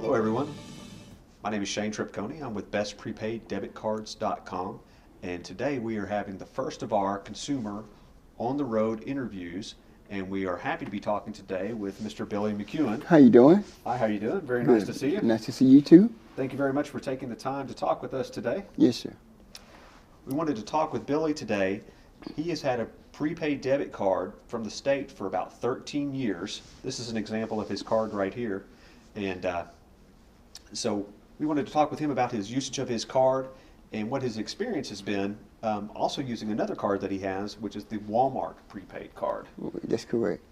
Hello everyone, my name is Shane Tripcony. I'm with bestprepaid.debitcards.com, and today we are having the first of our consumer on the road interviews, and we are happy to be talking today with Mr. Billy McCuen. How you doing? Hi, how you doing? Very Good. Nice to see you. Nice to see you too. Thank you very much for taking the time to talk with us today. Yes, sir. We wanted to talk with Billy today. He has had a prepaid debit card from the state for about 13 years. This is an example of his card right here. And so we wanted to talk with him about his usage of his card and what his experience has been, also using another card that he has, which is the Walmart prepaid card. That's correct.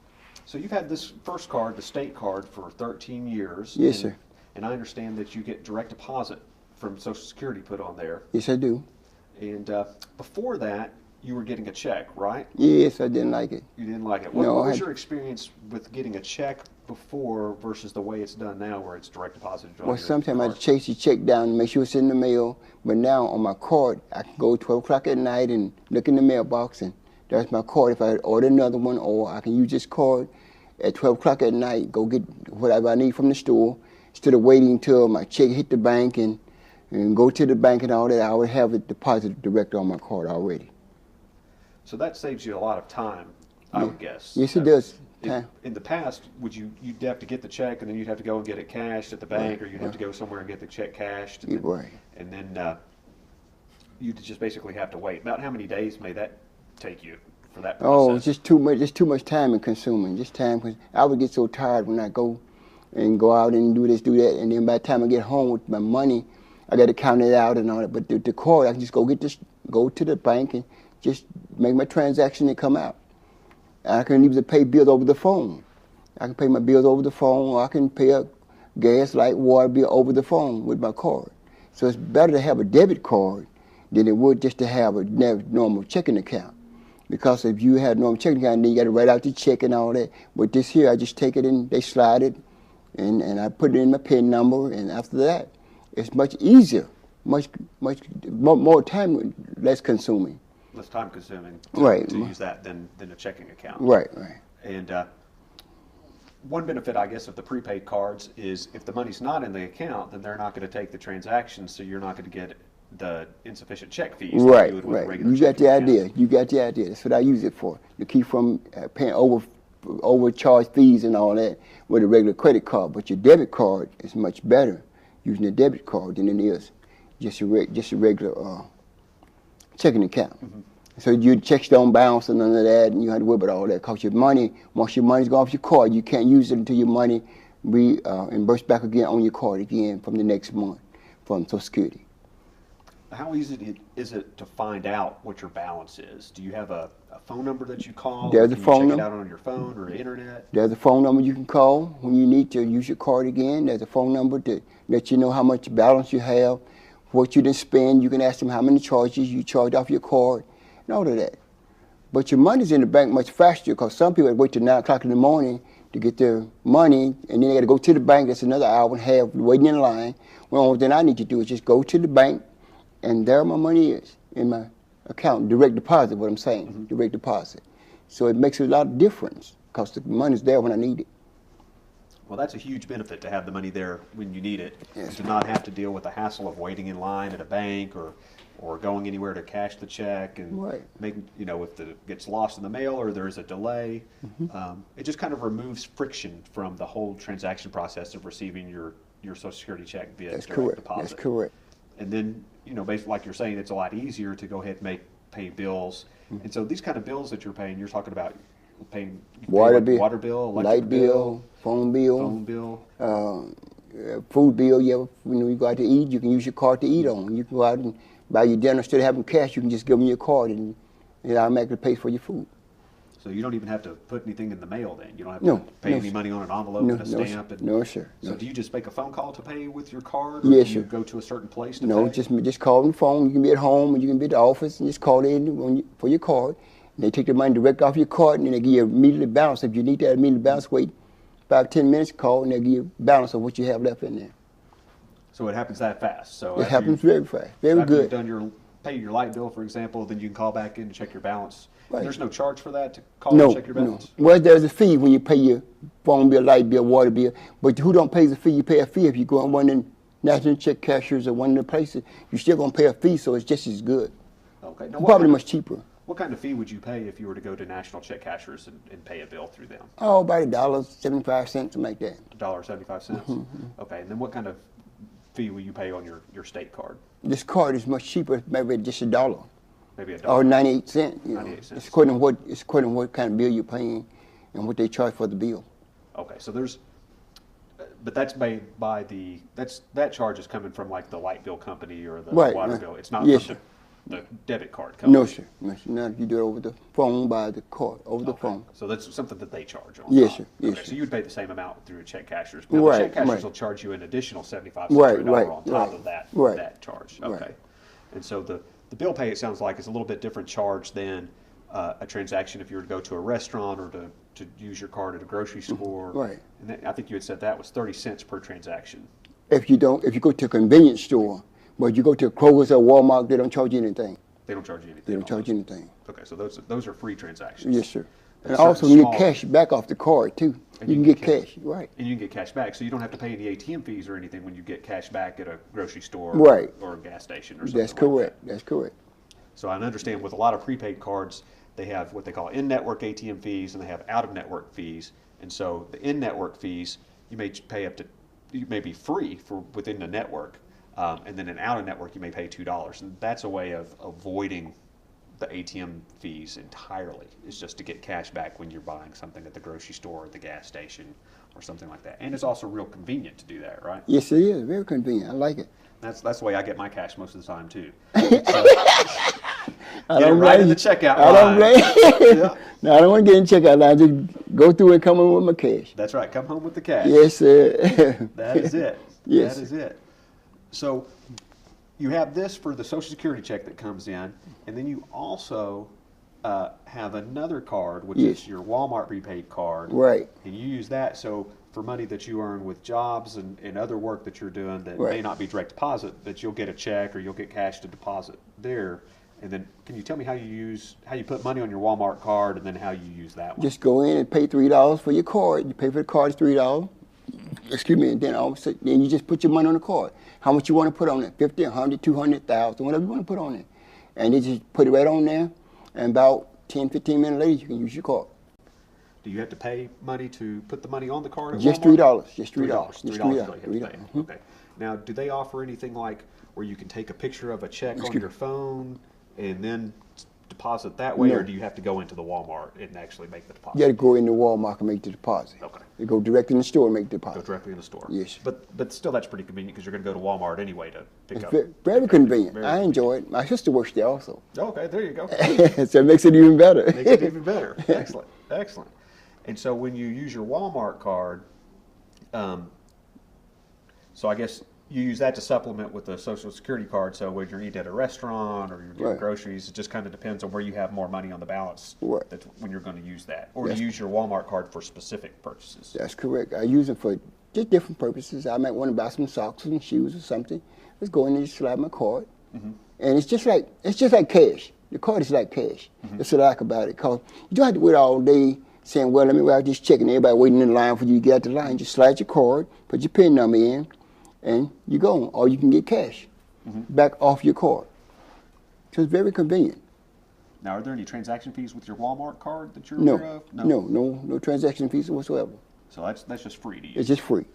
So you've had this first card, the state card, for 13 years. Yes, sir. And I understand that you get direct deposit from Social Security put on there. Yes, I do. And before that, you were getting a check, right? Yes, I didn't like it. You didn't like it. No, What was your experience with getting a check before versus the way it's done now, where it's direct deposited on Well, your sometimes I card? chase the check down and make sure it's in the mail. But now on my card, I can go 12 o'clock at night and look in the mailbox, and that's my card. If I order another one, or I can use this card at 12 o'clock at night, go get whatever I need from the store, instead of waiting until my check hit the bank and go to the bank and all that. I would have it deposited direct on my card already. So that saves you a lot of time, I would guess. Yes, it does. In the past, you'd have to get the check and then you'd have to go and get it cashed at the bank, or you'd have to go somewhere and get the check cashed. And Right. then you'd just basically have to wait. About how many days may that take you for that process? Oh, it's just too much. It's too much time in consuming. Just time, because I would get so tired when I go out and do this, do that, and then by the time I get home with my money, I got to count it out and all that. But the card, I can just go to the bank and just make my transaction and come out. And I can even pay bills over the phone. I can pay my bills over the phone, or I can pay a gas, light, water bill over the phone with my card. So it's better to have a debit card than it would just to have a normal checking account. Because if you had a normal checking account, then you got to write out the check and all that. But this here, I just take it and they slide it, and I put it in my PIN number, and after that, it's much easier, much more time, less consuming. Less time consuming Right. to use that than a checking account. Right. And one benefit, I guess, of the prepaid cards is if the money's not in the account, then they're not going to take the transaction, so you're not going to get the insufficient check fees that Right, you would with a right. regular You got checking the account. idea. You got the idea. That's what I use it for, to keep from paying overcharged fees and all that with a regular credit card. But your debit card is much better using a debit card than it is just a regular checking account. Mm-hmm. So your checks don't bounce and none of that, and you have to worry about all that. Because your money, once your money's gone off your card, you can't use it until your money reimbursed back again on your card again from the next month from Social Security. How easy is it to find out what your balance is? Do you have a phone number that you call? There's a phone Can you check number. it out on your phone or internet? There's a phone number you can call when you need to use your card again. There's a phone number to let you know how much balance you have, what you didn't spend. You can ask them how many charges you charged off your card, and all of that. But your money's in the bank much faster, because some people wait till 9 o'clock in the morning to get their money, and then they got to go to the bank. That's another hour and a half waiting in line. Well, all then I need to do is just go to the bank, and there my money is in my account, direct deposit, what I'm saying, mm-hmm. Direct deposit. So it makes a lot of difference, because the money's there when I need it. Well, that's a huge benefit, to have the money there when you need it, Yes. and to not have to deal with the hassle of waiting in line at a bank or going anywhere to cash the check, and Right. making, if it gets lost in the mail or there's a delay. Mm-hmm. It just kind of removes friction from the whole transaction process of receiving your Social Security check via That's direct correct. deposit. That's correct. And then, basically, like you're saying, it's a lot easier to go ahead and pay bills. Mm-hmm. And so these kind of bills that you're paying, you're talking about paying water bill, electric light bill, phone bill, food bill. When you go out to eat, you can use your card to eat on. You can go out and buy your dinner. Instead of having cash, you can just give them your card, and it automatically pays for your food. So you don't even have to put anything in the mail then? You don't have to pay any money on an envelope and a stamp? No, sir. So do you just make a phone call to pay with your card? Yes, sir. Do you go to a certain place to pay? No, just call on the phone. You can be at home, and you can be at the office, and just call in for your card. And they take the money direct off your card, and then they give you immediately balance. If you need that immediate balance, wait 5-10 minutes, call, and they'll give you balance of what you have left in there. So it happens that fast? So it happens very fast, very good. After you've pay your light bill, for example, then you can call back in and check your balance. Right. There's no charge for that, to call and check your balance? No. Well, there's a fee when you pay your phone bill, light bill, water bill. But who don't pay the fee? You pay a fee if you go on one of the national check cashiers or one of the places. You're still gonna pay a fee, so it's just as good. Okay. Now, Probably much cheaper. What kind of fee would you pay if you were to go to national check cashers and pay a bill through them? Oh, about $1.75, something like that. $1.75. Okay. And then what kind of fee will you pay on your state card? This card is much cheaper, maybe just $1. Maybe $1. Or 98 cents. You know. 98 cents. It's according to what kind of bill you're paying and what they charge for the bill. Okay. So but that's made by that charge is coming from like the light bill company or the water bill. It's not from the debit card company. No, sir. No, sir. Not if you do it over the phone by the card, over the phone. So that's something that they charge on. Yes, sir. Yes, okay, sir. so you would pay the same amount through a check cashier's. Now, Right, the check cashers right. will charge you an additional 75 cents or $1 on top of that charge. Okay. Right. And so the bill pay, it sounds like, is a little bit different charge than a transaction if you were to go to a restaurant or to use your card at a grocery store. Right. And I think you had said that was 30 cents per transaction. If you go to a convenience store, but you go to Kroger's or Walmart, they don't charge you anything. They don't charge you anything. They don't charge you anything. Okay, so those are free transactions. Yes, sir. And And also you small- get cash back off the card too. And You can get cash, right? And you can get cash back, so you don't have to pay any ATM fees or anything when you get cash back at a grocery store Right. or a gas station or something. That's like correct. that. That's correct. So I understand with a lot of prepaid cards, they have what they call in-network ATM fees and they have out-of-network fees. And so the in-network fees, you may pay you may be free for within the network, and then in out-of-network you may pay $2. And that's a way of avoiding the ATM fees entirely. It's just to get cash back when you're buying something at the grocery store or the gas station or something like that. And it's also real convenient to do that, right? Yes, it is. Very convenient. I like it. That's the way I get my cash most of the time too. I Get it don't right in blame the you. checkout I don't line. blame. Yeah. No, I don't want to get in checkout line. Just go through and come in with my cash. That's right. Come home with the cash. Yes, sir. That is it. Yes. That is it. So you have this for the Social Security check that comes in, and then you also have another card, which Yes. is your Walmart prepaid card. Right. And you use that so for money that you earn with jobs and other work that you're doing that may Right. not be direct deposit, that you'll get a check or you'll get cash to deposit there. And then can you tell me how you put money on your Walmart card and then how you use that one? Just go in and pay $3 for your card. You pay for the card, it's $3. Excuse me, and then then you just put your money on the card. How much you want to put on it? 50, 100, 200, 1,000, whatever you want to put on it. And they just put it right on there, and about 10, 15 minutes later, you can use your card. Do you have to pay money to put the money on the card at Just Walmart? $3. Just $3. $3. Just $3 $3. is all you have to pay. Okay. Now, do they offer anything like where you can take a picture of a check on your phone and then deposit that way, No. or do you have to go into the Walmart and actually make the deposit? You got to go into Walmart and make the deposit. Okay. You go directly in the store and make the Go deposit. directly in the store. Yes. But still, that's pretty convenient because you're going to go to Walmart anyway to pick It's up. very convenient. Very I enjoy it. My sister works there also. Okay, there you go. So it makes it even better. Makes it even better. Excellent, excellent. And so when you use your Walmart card, so I guess you use that to supplement with the Social Security card. So when you're eating at a restaurant or you're getting Right. groceries, it just kind of depends on where you have more money on the balance. Right. That's when you're going to use that, or Yes. you use your Walmart card for specific purchases. That's correct. I use it for just different purposes. I might want to buy some socks or some shoes or something. Let's go in and just slide my card. And it's just like cash. The card is like cash. That's what I like about it. Cause you don't have to wait all day saying, well, let me write this check, and everybody waiting in line for you to get out the line. Just slide your card, put your PIN number in, and you go. Or you can get cash back off your card. So it's very convenient. Now, are there any transaction fees with your Walmart card that you're No, aware of? no transaction fees whatsoever. So that's just free to use. It's just free.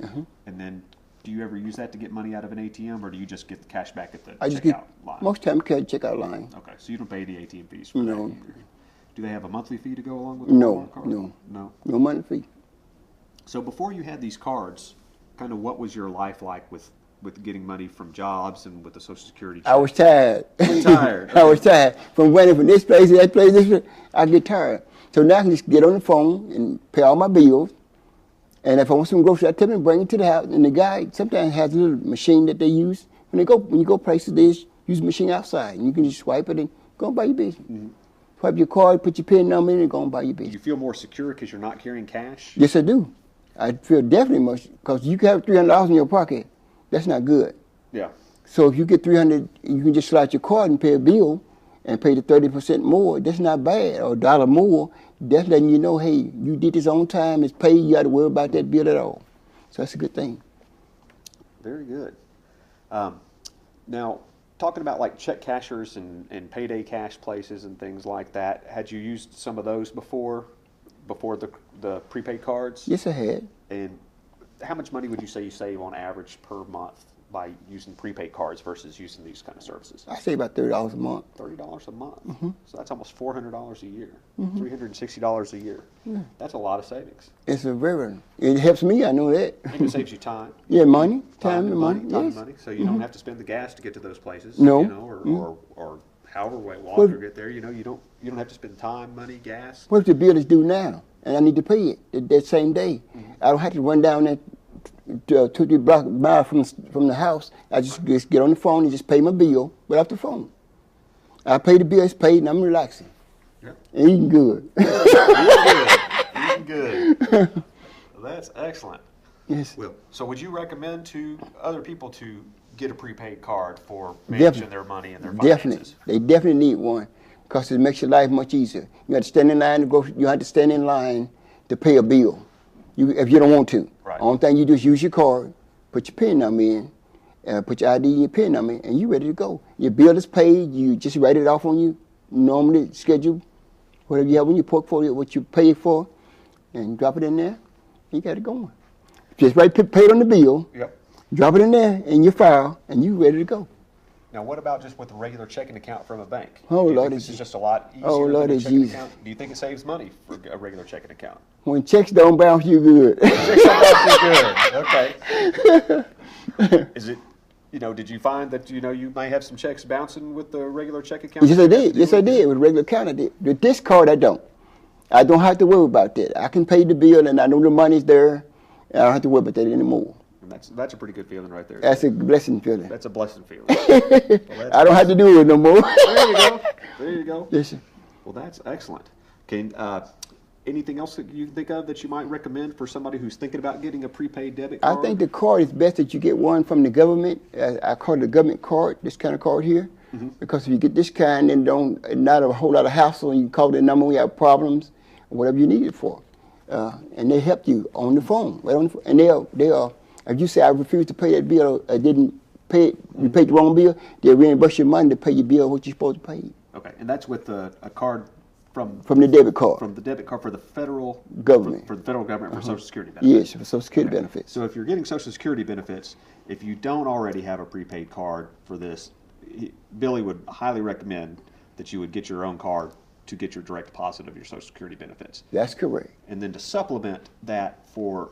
And then, do you ever use that to get money out of an ATM, or do you just get the cash back at the I just checkout get line? most time I checkout line. Okay, so you don't pay the ATM fees for No. that either. Do they have a monthly fee to go along with the No, Walmart card? no. No. No money fee. So before you had these cards, kind of what was your life like with getting money from jobs and with the Social Security check? I was tired. Tired. I was tired. From running from this place to that place, I get tired. So now I can just get on the phone and pay all my bills. And if I want some groceries, I tell them to bring it to the house. And the guy sometimes has a little machine that they use. When you go places, they just use the machine outside. And you can just swipe it and go and buy your business. Swipe your card, put your PIN number in, and go and buy your Do business. you feel more secure because you're not carrying cash? Yes, I do. I feel definitely much, because you can have $300 in your pocket. That's not good. Yeah. So if you get $300, you can just slide your card and pay a bill, and pay the 30% more, that's not bad, or $1 more. That's letting you know, hey, you did this on time, it's paid, you got to worry about that bill at all. So that's a good thing. Very good. Now, talking about like check cashers and payday cash places and things like that, had you used some of those before the prepaid cards? Yes, I had. And how much money would you say you save on average per month by using prepaid cards versus using these kind of services? I say about $30 a month. $30 a month. Mm-hmm. So that's almost $400 a year. Mm-hmm. $360 a year. Yeah. That's a lot of savings. It's it helps me, I know that. And it saves you time. Yeah, money, time and money. Time Yes. and money. So you don't have to spend the gas to get to those places. No. You know, or however way walk or get there. You know, you don't have to spend time, money, gas. What if the bill is due now and I need to pay it that same day? Mm-hmm. I don't have to run down that 2-3 miles from the house. I just get on the phone and just pay my bill right off the phone. I pay the bill, it's paid, and I'm relaxing. Yep. And eating good. Eating good. Well, that's excellent. Yes. Well, so would you recommend to other people to get a prepaid card for managing their money and their finances? Definitely. They definitely need one because it makes your life much easier. You have to stand in line to go. You have to stand in line to pay a bill. If you don't want to. Right. Only thing you do is use your card, put your PIN number in, put your ID and your PIN number in, and you're ready to go. Your bill is paid. You just write it off on you. Normally schedule whatever you have in your portfolio, what you pay for, and drop it in there. You got it going. Just pay it on the bill. Yep. Drop it in there in your file, and you're ready to go. Now, what about just with a regular checking account from a bank? Oh, Do you Lord, think this is just a lot easier Lord, than a it's checking easy. account? Do you think it saves money for a regular checking account? When checks don't bounce, you good. Checks don't bounce, you good. Okay. Is it? Did you find that you may have some checks bouncing with the regular check account? Yes, I did. Yes, I did. With a regular account, I did. With this card, I don't. I don't have to worry about that. I can pay the bill, and I know the money's there, and I don't have to worry about that anymore. And that's a pretty good feeling right there. That's a blessing feeling. That's a blessing feeling. I don't have to do it no more. There you go. There you go. Yes, sir. Well, that's excellent. Okay. Anything else that you think of that you might recommend for somebody who's thinking about getting a prepaid debit card? I think the card is best that you get one from the government. I call it the government card, this kind of card here. Mm-hmm. Because if you get this kind, then not a whole lot of hassle, and you can call the number when you have problems, or whatever you need it for. And they help you on the phone. Right on the phone. And they'll, if you say, I refuse to pay that bill, I didn't pay it, you paid the wrong bill, they'll reimburse your money to pay your bill what you're supposed to pay. Okay, and that's with a card from the debit card. From the debit card for the federal government. For the federal government for Social Security benefits. Yes, for Social Security benefits. So if you're getting Social Security benefits, if you don't already have a prepaid card for this, Billy would highly recommend that you would get your own card to get your direct deposit of your Social Security benefits. That's correct. And then to supplement that for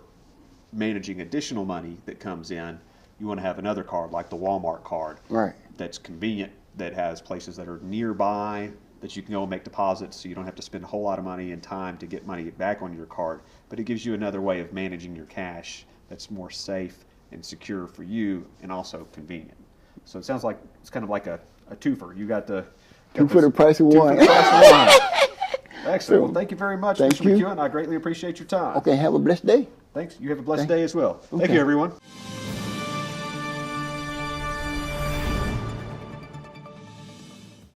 managing additional money that comes in, you want to have another card like the Walmart card. Right. That's convenient, that has places that are nearby that you can go and make deposits, so you don't have to spend a whole lot of money and time to get money back on your card. But it gives you another way of managing your cash that's more safe and secure for you and also convenient. So it sounds like it's kind of like a twofer. You got the two for the price of one. Excellent. Well, thank you very much, Mr. McCuen. I greatly appreciate your time. Okay, have a blessed day. Thanks. You have a blessed day as well. Thank you, everyone.